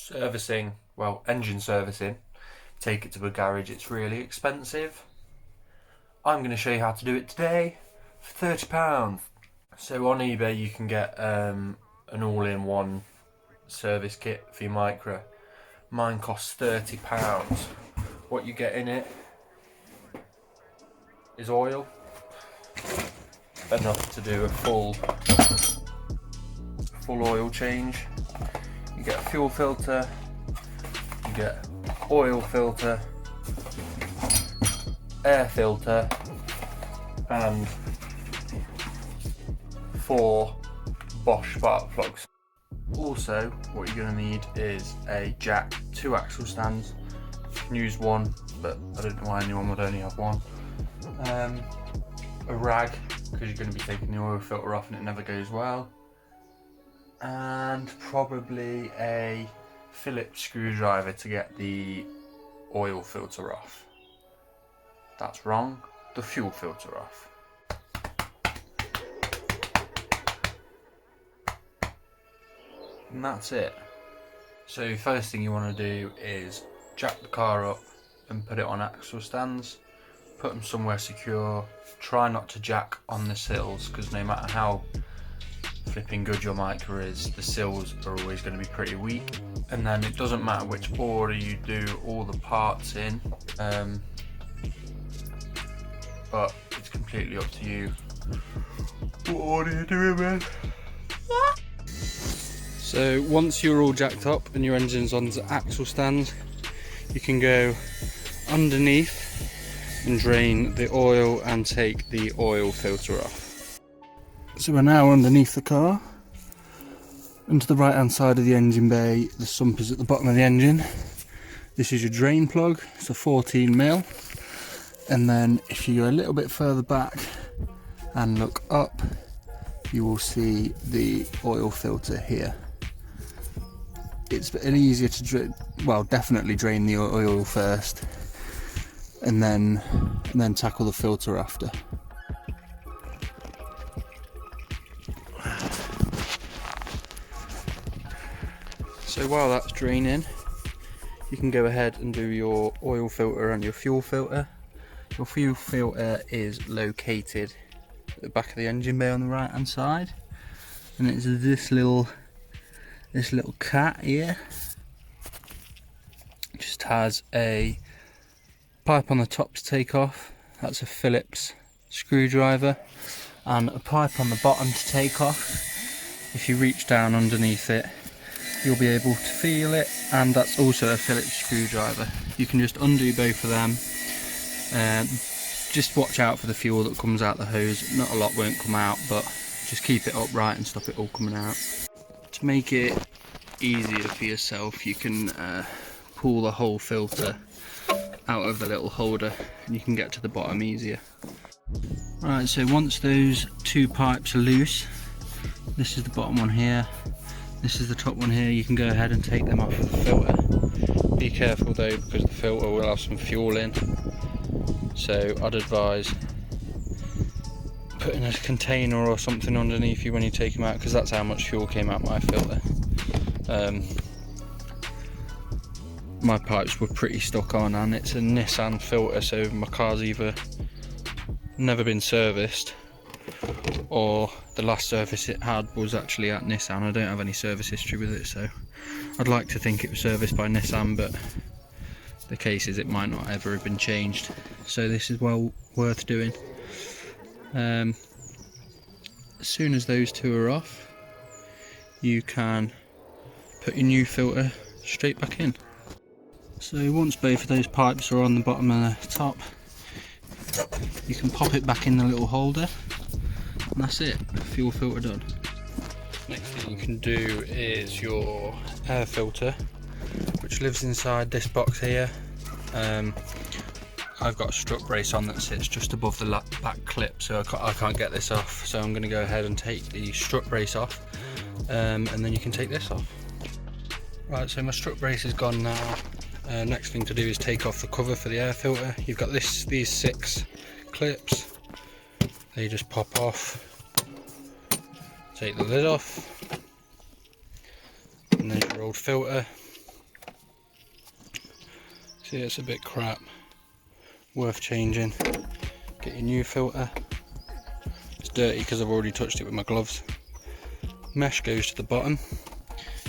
Servicing, well, engine servicing, take it to a garage, it's really expensive. I'm going to show you how to do it today for £30. So on eBay you can get an all-in-one service kit for your micra. Mine costs £30. What you get in it is oil, enough to do a full oil change. You get a fuel filter, you get oil filter, air filter, and 4 Bosch spark plugs. Also, what you're going to need is a jack, 2 axle stands. You can use one, but I don't know why anyone would only have one. A rag, because you're going to be taking the oil filter off and it never goes well. And probably a Phillips screwdriver to get the oil filter off. That's wrong, the fuel filter off. And that's it. So first thing you want to do is jack the car up and put it on axle stands. Put them somewhere secure. Try not to jack on the sills, because no matter how flipping good your micra is, the sills are always going to be pretty weak. And then it doesn't matter which order you do all the parts in, but it's completely up to you. What order are you doing, man? So once you're all jacked up and your engine's on the axle stands, you can go underneath and drain the oil and take the oil filter off. So we're now underneath the car, and to the right hand side of the engine bay, the sump is at the bottom of the engine. This is your drain plug, it's a 14mm, and then if you go a little bit further back and look up, you will see the oil filter here. It's easier to definitely drain the oil first, and then tackle the filter after. So while that's draining, you can go ahead and do your oil filter and your fuel filter. Your fuel filter is located at the back of the engine bay on the right hand side, and it's this little cat here. It just has a pipe on the top to take off, that's a Phillips screwdriver, and a pipe on the bottom to take off. If you reach down underneath it, you'll be able to feel it, and that's also a Phillips screwdriver. You can just undo both of them. Just watch out for the fuel that comes out the hose. Not a lot won't come out, but just keep it upright and stop it all coming out. To make it easier for yourself, you can pull the whole filter out of the little holder and you can get to the bottom easier. Right, so once those 2 pipes are loose, this is the bottom one here, this is the top one here, you can go ahead and take them off of the filter. Be careful though, because the filter will have some fuel in, so I'd advise putting a container or something underneath you when you take them out, because that's how much fuel came out my filter. My pipes were pretty stuck on, and it's a Nissan filter, so my car's either never been serviced or the last service it had was actually at Nissan. I don't have any service history with it, so I'd like to think it was serviced by Nissan, but the case is it might not ever have been changed, so this is well worth doing. As soon as those 2 are off, you can put your new filter straight back in. So once both of those pipes are on the bottom and the top, you can pop it back in the little holder, and that's it, fuel filter done. Next thing you can do is your air filter, which lives inside this box here. I've got a strut brace on that sits just above the back clip, so I can't get this off, so I'm going to go ahead and take the strut brace off, and then you can take this off. Right, so my strut brace is gone now. Next thing to do is take off the cover for the air filter. You've got these 6 clips, they just pop off. Take the lid off, and there's your old filter. See, it's a bit crap, worth changing. Get your new filter. It's dirty because I've already touched it with my gloves. Mesh goes to the bottom.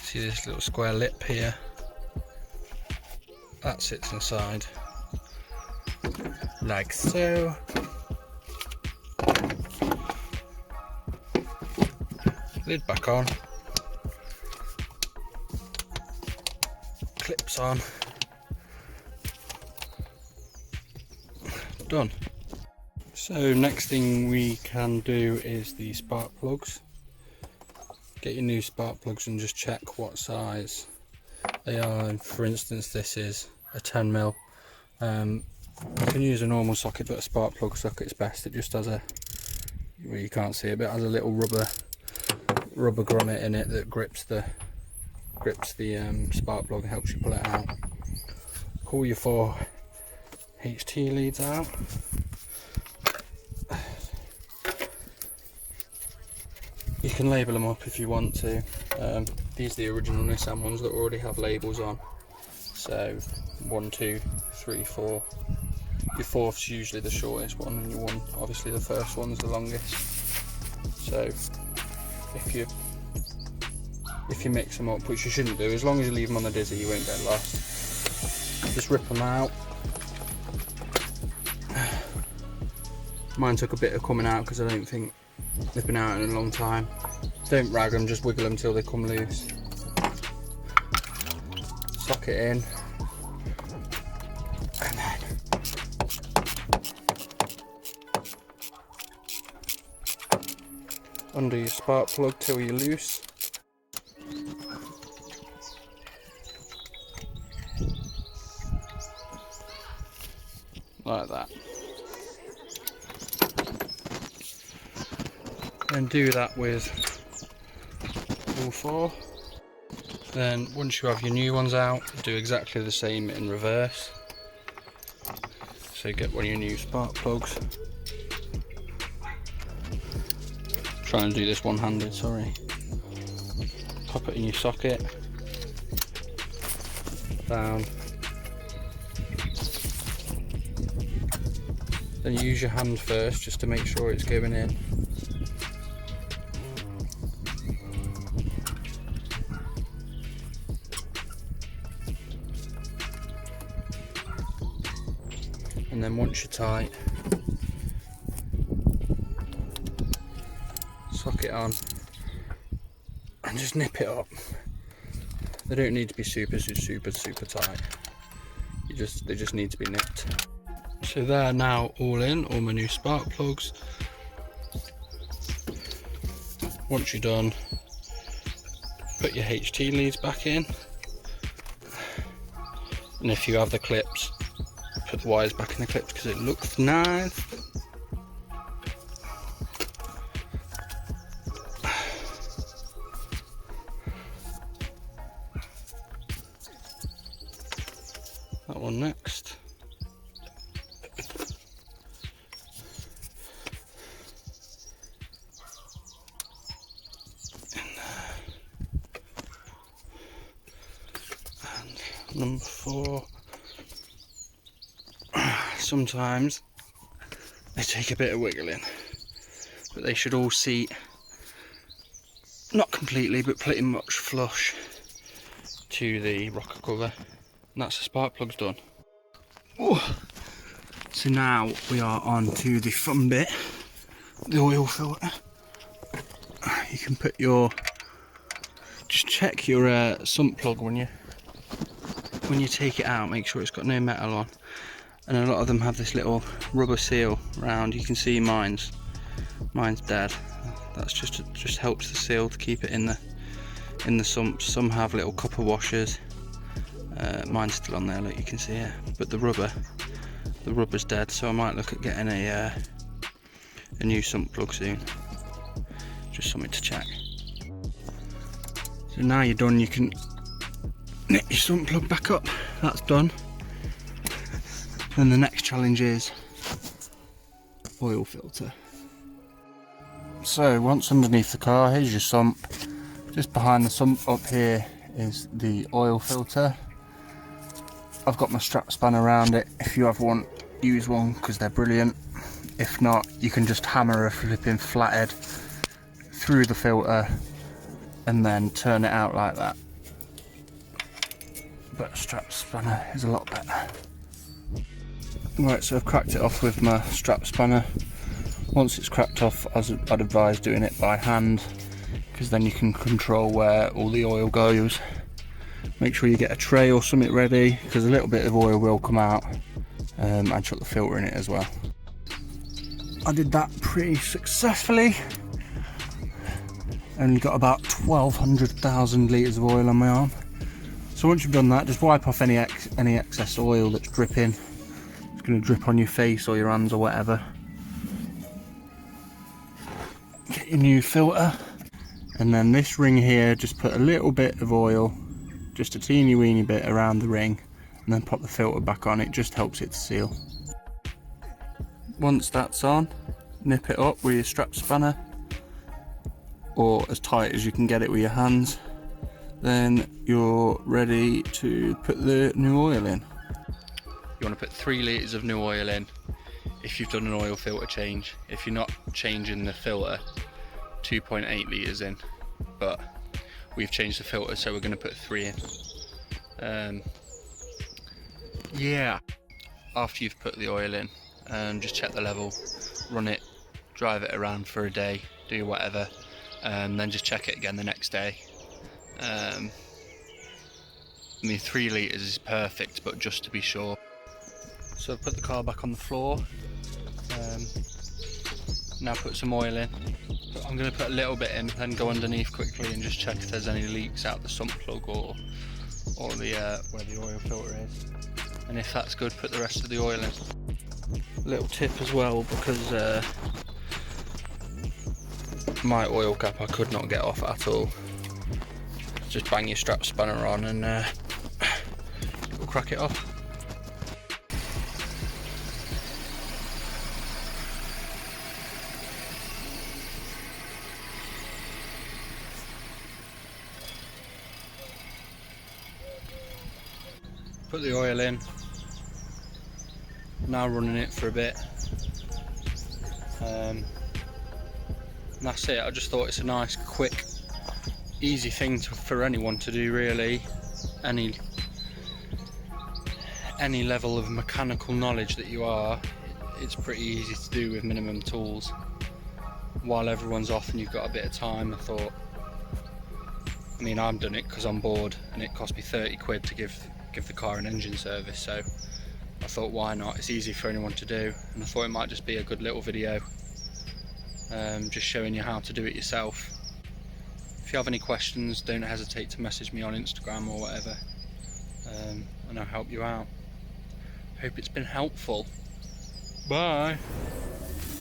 See this little square lip here? That sits inside, like so. Lid back on. Clips on. Done. So next thing we can do is the spark plugs. Get your new spark plugs and just check what size they are. And for instance, this is a 10mm. You can use a normal socket, but a spark plug socket's best. It just has a, well, you can't see it, but it has a little rubber grommet in it that grips the spark plug and helps you pull it out. Pull your 4 HT leads out. You can label them up if you want to. These are the original Nissan ones that already have labels on. So 1, 2, 3, 4. Your 4th's usually the shortest one, and your 1, obviously the first one's the longest. So if you mix them up, which you shouldn't do, as long as you leave them on the dizzy, you won't get lost. Just rip them out. Mine took a bit of coming out because I don't think they've been out in a long time. Don't rag them, just wiggle them till they come loose. Sock it in, and then undo your spark plug till you're loose. Like that. And do that with all 4. Then once you have your new ones out, do exactly the same in reverse. So get one of your new spark plugs. Try and do this one-handed, sorry. Pop it in your socket. Down. Then you use your hand first just to make sure it's going in. And then once you're tight, sock it on and just nip it up. They don't need to be super tight. They just need to be nipped. So they're now all in, all my new spark plugs. Once you're done, put your HT leads back in, and if you have the clips, put the wires back in the clips because it looks nice. That one next. And number 4. Sometimes they take a bit of wiggling, but they should all seat, not completely, but pretty much flush to the rocker cover, and that's the spark plugs done. Ooh. So now we are on to the fun bit, the oil filter. You can put just check your sump plug when you take it out, make sure it's got no metal on. And a lot of them have this little rubber seal around. You can see mine's dead. That's just helps the seal to keep it in the sump. Some have little copper washers. Mine's still on there, like you can see here. But the rubber's dead, so I might look at getting a new sump plug soon. Just something to check. So now you're done, you can knit your sump plug back up. That's done. Then the next challenge is oil filter. So once underneath the car, here's your sump. Just behind the sump up here is the oil filter. I've got my strap spanner around it. If you have one, use one because they're brilliant. If not, you can just hammer a flipping flathead through the filter and then turn it out like that. But a strap spanner is a lot better. Right, so I've cracked it off with my strap spanner. Once it's cracked off, I'd advise doing it by hand, because then you can control where all the oil goes. Make sure you get a tray or something ready, because a little bit of oil will come out, and chuck the filter in it as well. I did that pretty successfully. Only got about 1,200,000 litres of oil on my arm. So once you've done that, just wipe off any excess oil that's dripping. It's going to drip on your face or your hands or whatever. Get your new filter, and then this ring here, just put a little bit of oil, just a teeny weeny bit around the ring, and then pop the filter back on. It just helps it to seal. Once that's on, nip it up with your strap spanner, or as tight as you can get it with your hands. Then you're ready to put the new oil in. You want to put 3 litres of new oil in if you've done an oil filter change. If you're not changing the filter, 2.8 litres in, but we've changed the filter, so we're going to put 3 in. Yeah, after you've put the oil in, just check the level, run it, drive it around for a day, do whatever, and then just check it again the next day. I mean, 3 litres is perfect, but just to be sure. So I've put the car back on the floor. Now put some oil in. I'm going to put a little bit in, then go underneath quickly and just check if there's any leaks out the sump plug or the where the oil filter is. And if that's good, put the rest of the oil in. Little tip as well, because my oil cap I could not get off at all. Just bang your strap spanner on and we'll crack it off. Put the oil in, now running it for a bit, and that's it. I just thought it's a nice, quick, easy thing for anyone to do really. Any level of mechanical knowledge that you are, it's pretty easy to do with minimum tools. While everyone's off and you've got a bit of time, I thought, I mean, I've done it because I'm bored and it cost me 30 quid to give the car an engine service, so I thought, why not? It's easy for anyone to do, and I thought it might just be a good little video, just showing you how to do it yourself. If you have any questions, don't hesitate to message me on Instagram or whatever, and I'll help you out. Hope it's been helpful. Bye.